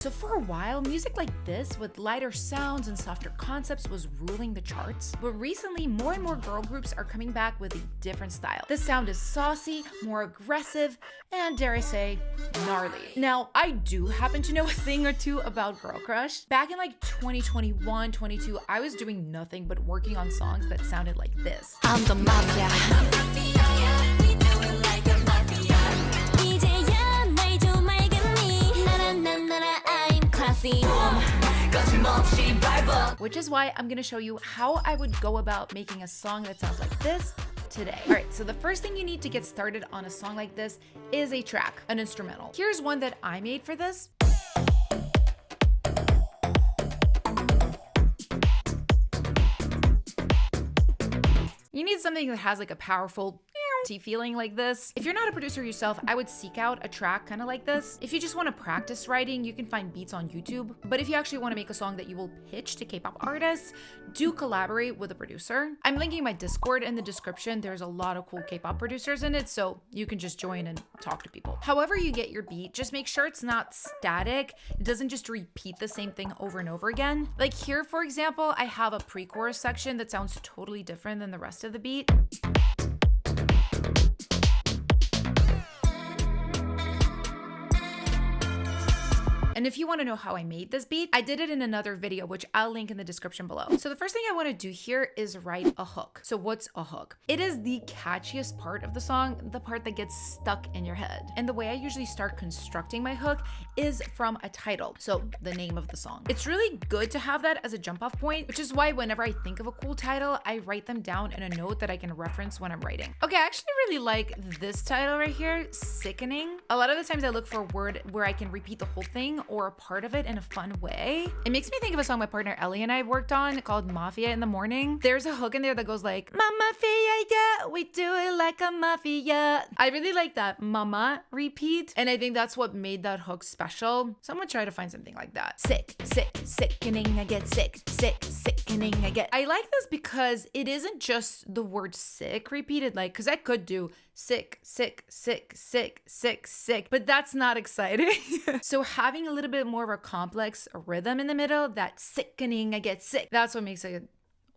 So for a while, music like this with lighter sounds and softer concepts was ruling the charts. But recently, more and more girl groups are coming back with a different style. The sound is saucy, more aggressive, and dare I say, gnarly. Now, I do happen to know a thing or two about KRUSH. Back in like 2021, 22, I was doing nothing but working on songs that sounded like this. I'm the mafia. We do it like a mafia. 이제야 날 좀 알겠니? 나나나나 I'm classy. 거침없이 밟아. Which is why I'm gonna show you how I would go about making a song that sounds like this today. All right, so the first thing you need to get started on a song like this is a track, an instrumental. Here's one that I made for this. You need something that has like a powerful feeling like this. If you're not a producer yourself, I would seek out a track kind of like this. If you just want to practice writing, you can find beats on YouTube. But if you actually want to make a song that you will pitch to K-pop artists, do collaborate with a producer. I'm linking my Discord in the description. There's a lot of cool K-pop producers in it, so you can just join and talk to people. However you get your beat, just make sure it's not static. It doesn't just repeat the same thing over and over again. Like here, for example, I have a pre-chorus section that sounds totally different than the rest of the beat. And if you want to know how I made this beat, I did it in another video, which I'll link in the description below. So the first thing I want to do here is write a hook. So what's a hook? It is the catchiest part of the song, the part that gets stuck in your head. And the way I usually start constructing my hook is from a title. So the name of the song. It's really good to have that as a jump off point, which is why whenever I think of a cool title, I write them down in a note that I can reference when I'm writing. Okay, I actually really like this title right here, Sickening. A lot of the times I look for a word where I can repeat the whole thing or a part of it in a fun way. It makes me think of a song my partner Ellie and I worked on called Mafia In the Morning. There's a hook in there that goes like, Mama Fia, yeah, we do it like a mafia. I really like that mama repeat, and I think that's what made that hook special. So I'm gonna try to find something like that. Sick, sick, sickening, I get sick, sick, sickening, I get. I like this because it isn't just the word sick repeated, like, because I could do sick, sick, sick, sick, sick, sick, but that's not exciting. So having a little bit more of a complex rhythm in the middle, that sickening, I get sick, that's what makes it,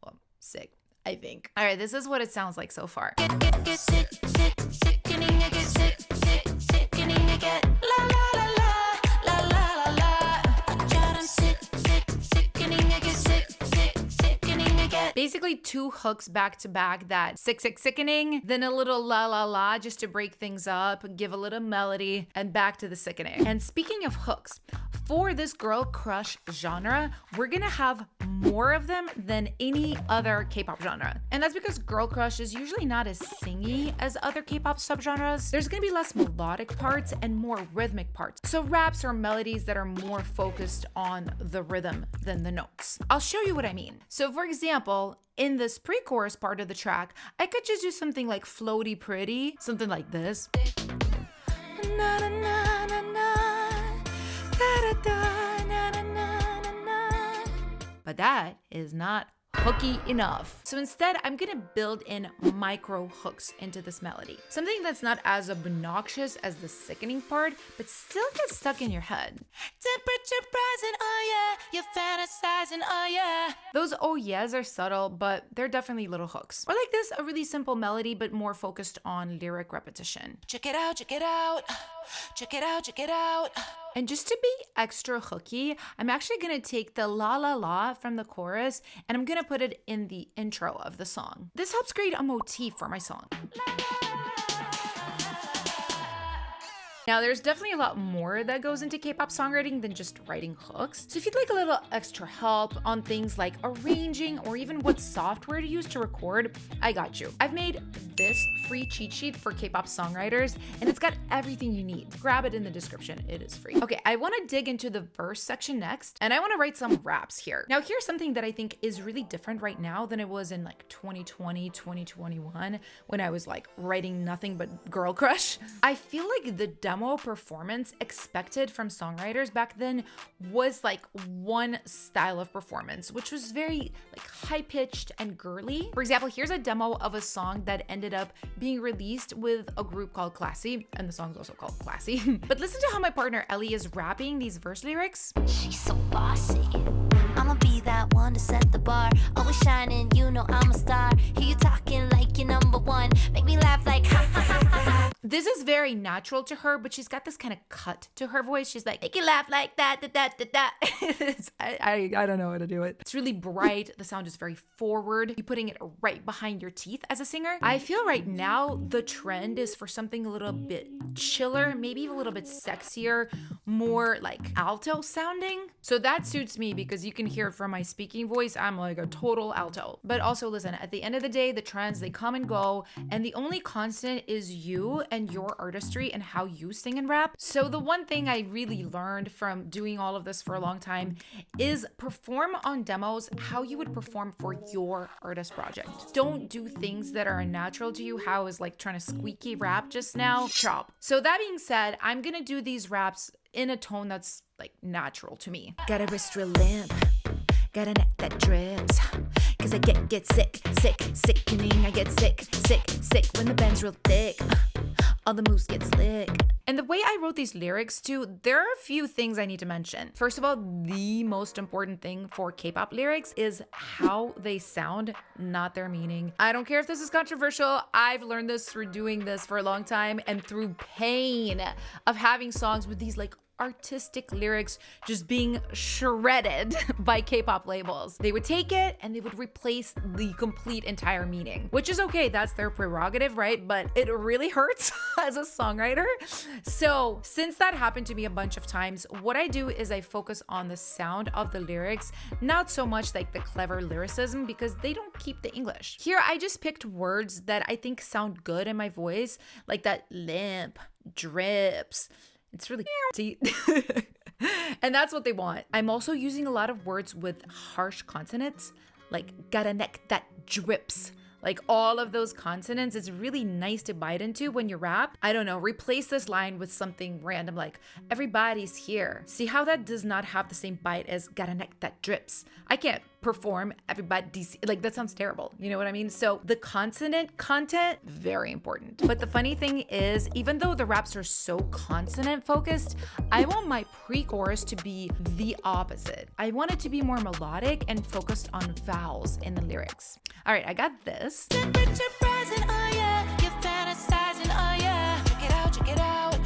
well, sick, I think. All right, this is what it sounds like so far. Get sick, sick, sickening, I get sick, sick, sickening, I get la la la la la la la la. I'm sick, sick, sickening, I get sick, sick, sickening, I get. Basically 2 hooks back to back, that sick, sick, sickening, then a little la la la just to break things up, give a little melody, and back to the sickening. And speaking of hooks, for this girl crush genre, we're gonna have more of them than any other K-pop genre. And that's because girl crush is usually not as singy as other K-pop subgenres. There's gonna be less melodic parts and more rhythmic parts. So raps or melodies that are more focused on the rhythm than the notes. I'll show you what I mean. So for example, in this pre-chorus part of the track, I could just do something like floaty pretty, something like this. Na, na, na, na, na. But that is not hooky enough. So instead, I'm gonna build in micro hooks into this melody. Something that's not as obnoxious as the sickening part, but still gets stuck in your head. Temperature rising, oh yeah, you're fantasizing, oh yeah. Those oh yeahs are subtle, but they're definitely little hooks. Or like this, a really simple melody, but more focused on lyric repetition. Check it out, check it out. Check it out, check it out. And just to be extra hooky, I'm actually gonna take the la la la from the chorus and I'm gonna put it in the intro of the song. This helps create a motif for my song. Now, there's definitely a lot more that goes into K-pop songwriting than just writing hooks. So if you'd like a little extra help on things like arranging or even what software to use to record, I got you. I've made this free cheat sheet for K-pop songwriters, and it's got everything you need. Grab it in the description, it is free. Okay, I wanna dig into the verse section next, and I wanna write some raps here. Now, here's something that I think is really different right now than it was in like 2020, 2021, when I was like writing nothing but girl crush. I feel like the demo performance expected from songwriters back then was like one style of performance, which was very like high-pitched and girly. For example, here's a demo of a song that ended up being released with a group called Classy, and the song's also called Classy. But listen to how my partner Ellie is rapping these verse lyrics. She's so bossy. I'ma be that one to set the bar. Always shining, you know I'm a star. Hear you talking like you're number one. Make me laugh like ha ha ha ha ha. This is very natural to her, but she's got this kind of cut to her voice. She's like, make you laugh like that, da, da, da, da. I don't know how to do it. It's really bright. The sound is very forward. You're putting it right behind your teeth as a singer. I feel right now the trend is for something a little bit chiller, maybe a little bit sexier, more like alto sounding. So that suits me because you can hear from my speaking voice, I'm like a total alto. But also listen, at the end of the day, the trends, they come and go, and the only constant is you and your artistry and how you sing and rap. So the one thing I really learned from doing all of this for a long time is perform on demos how you would perform for your artist project. Don't do things that are unnatural to you, how I was like trying to squeaky rap just now. Chop. So that being said, I'm gonna do these raps in a tone that's like natural to me. Got a wrist real limp, got a neck that drips, cause I get sick, sickening. I get sick when the band's real thick. All the moves get slick. And the way I wrote these lyrics too, there are a few things I need to mention. First of all, the most important thing for K-pop lyrics is how they sound, not their meaning. I don't care if this is controversial. I've learned this through doing this for a long time and through pain of having songs with these like artistic lyrics just being shredded by K-pop labels. They would take it and they would replace the complete entire meaning, which is okay. That's their prerogative, right? But it really hurts as a songwriter. So since that happened to me a bunch of times, what I do is I focus on the sound of the lyrics, not so much like the clever lyricism because they don't keep the English. Here, I just picked words that I think sound good in my voice, like that limp, drips. It's really and that's what they want. I'm also using a lot of words with harsh consonants, like got a neck that drips. Like all of those consonants, it's really nice to bite into when you rap. I don't know, replace this line with something random like everybody's here. See how that does not have the same bite as got a neck that drips. I can't perform everybody's, like that sounds terrible. You know what I mean? So the consonant content, very important. But the funny thing is, even though the raps are so consonant focused, I want my pre-chorus to be the opposite. I want it to be more melodic and focused on vowels in the lyrics. All right, I got this. Temperature rising, oh yeah. You're fantasizing, oh yeah. Check it out, check it out.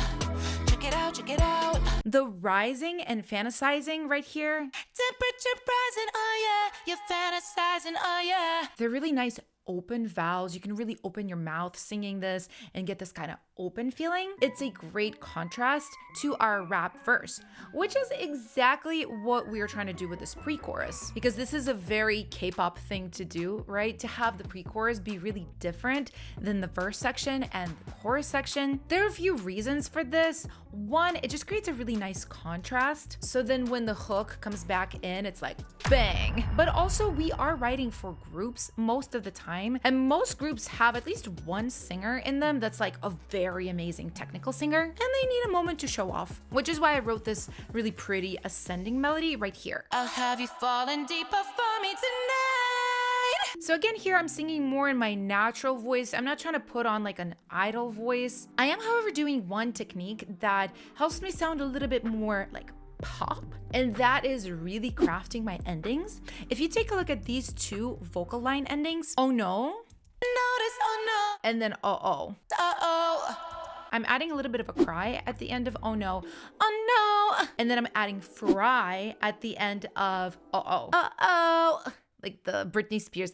Check it out, check it out. The rising and fantasizing right here, Temperature rising, oh yeah. You're fantasizing, oh yeah. they're really nice open vowels. You can really open your mouth singing this and get this kind of open feeling. It's a great contrast to our rap verse, which is exactly what we are trying to do with this pre-chorus, because this is a very K-pop thing to do, right? To have the pre-chorus be really different than the verse section and the chorus section. There are a few reasons for this. One, it just creates a really nice contrast. So then when the hook comes back in, it's like bang. But also we are writing for groups most of the time, and most groups have at least one singer in them that's like a very amazing technical singer, and they need a moment to show off, which is why I wrote this really pretty ascending melody right here. I'll have you falling deeper for me tonight. So again, here I'm singing more in my natural voice. I'm not trying to put on like an idol voice. I am, however, doing one technique that helps me sound a little bit more like pop, and that is really crafting my endings. If you take a look at these two vocal line endings, oh no, Notice, oh and then no, uh-oh. I'm adding a little bit of a cry at the end of oh no, and then I'm adding fry at the end of uh-oh, like the Britney Spears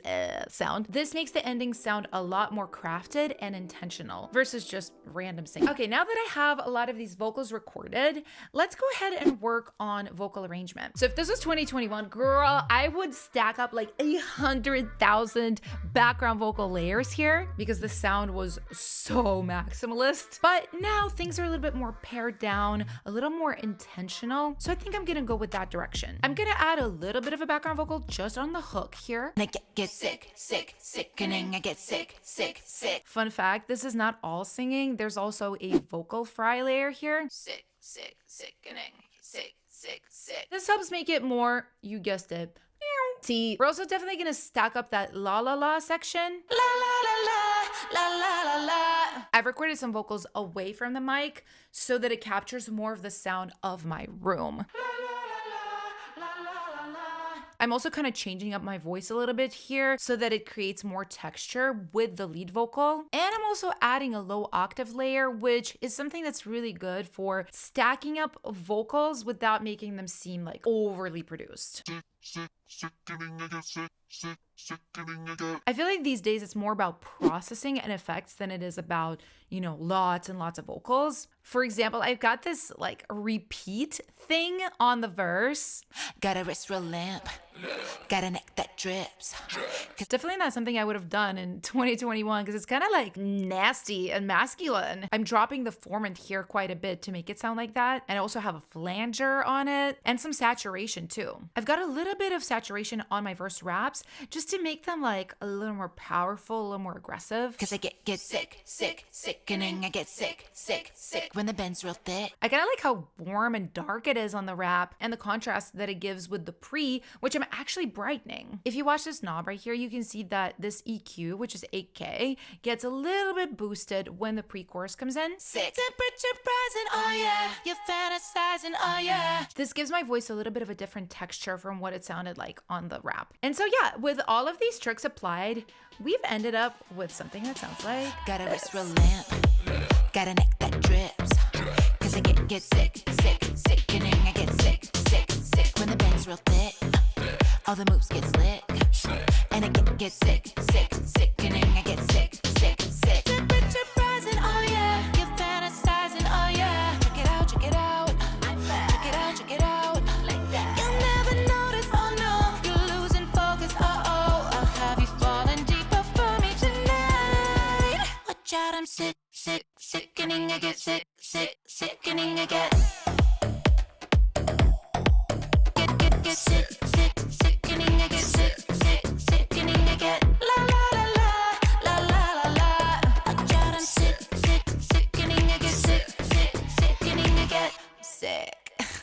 sound. This makes the ending sound a lot more crafted and intentional versus just random singing. Okay, now that I have a lot of these vocals recorded, let's go ahead and work on vocal arrangement. So if this was 2021, girl, I would stack up like 100,000 background vocal layers here because the sound was so maximalist. But now things are a little bit more pared down, a little more intentional. So I think I'm gonna go with that direction. I'm gonna add a little bit of a background vocal just on the hook here. I get sick, sick, sickening. I get sick, sick, sick. Fun fact, this is not all singing. There's also a vocal fry layer here. Sick, sick, sickening. Sick, sick, sick. This helps make it more, you guessed it, see. We're also definitely gonna stack up that la la la section. La la la la, la la la la. I've recorded some vocals away from the mic so that it captures more of the sound of my room. I'm also kind of changing up my voice a little bit here so that it creates more texture with the lead vocal. And I'm also adding a low octave layer, which is something that's really good for stacking up vocals without making them seem like overly produced. I feel like these days it's more about processing and effects than it is about, lots and lots of vocals. For example, I've got this like repeat thing on the verse. Got a wrist real limp. Got a neck that drips. It's definitely not something I would have done in 2021 because it's kind of like nasty and masculine. I'm dropping the formant here quite a bit to make it sound like that. And I also have a flanger on it and some saturation too. I've got a little bit of saturation on my verse raps just to make them like a little more powerful, a little more aggressive. Cause I get sick, sick, sickening. I get sick, sick, sick when the bend's real thick. I kind of like how warm and dark it is on the rap and the contrast that it gives with the pre, which I'm actually brightening. If you watch this knob right here, you can see that this EQ, which is 8K, gets a little bit boosted when the pre-chorus comes in. Sick. Temperature rising, oh yeah. You're fantasizing, oh yeah. This gives my voice a little bit of a different texture from what it sounded like on the rap. And so yeah, with all of these tricks applied, we've ended up with something that sounds like got a wrist this. real limp. Got a neck that drips. Cause I get sick, sick, sickening. I get sick, sick, sick when the band's real thick. All the moves get slick. And I get sick, sick, sickening. I get sick, sick, sick. Temperature rising, oh yeah. You're fantasizing, oh yeah. Check it out, check it out. Check it out, check it out. Like that. You'll never notice, oh no. You're losing focus, oh oh. I'll have you falling deeper for me tonight. Watch out, I'm sick, sick, sickening. I get sick, sick, sickening. I get sick, sick, sickening. I get sick, sick, sickening. I get la la la la, la la la la. Watch out, I'm sick, sick, sickening. I get sick, sick, sickening. I get sick.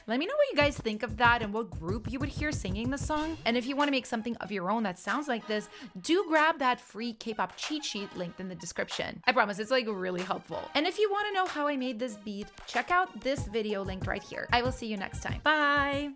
Let me know what you guys think of that and what group you would hear singing the song. And if you want to make something of your own that sounds like this, do grab that free K-pop cheat sheet linked in the description. I promise it's like really helpful. And if you want to know how I made this beat, check out this video linked right here. I will see you next time. Bye!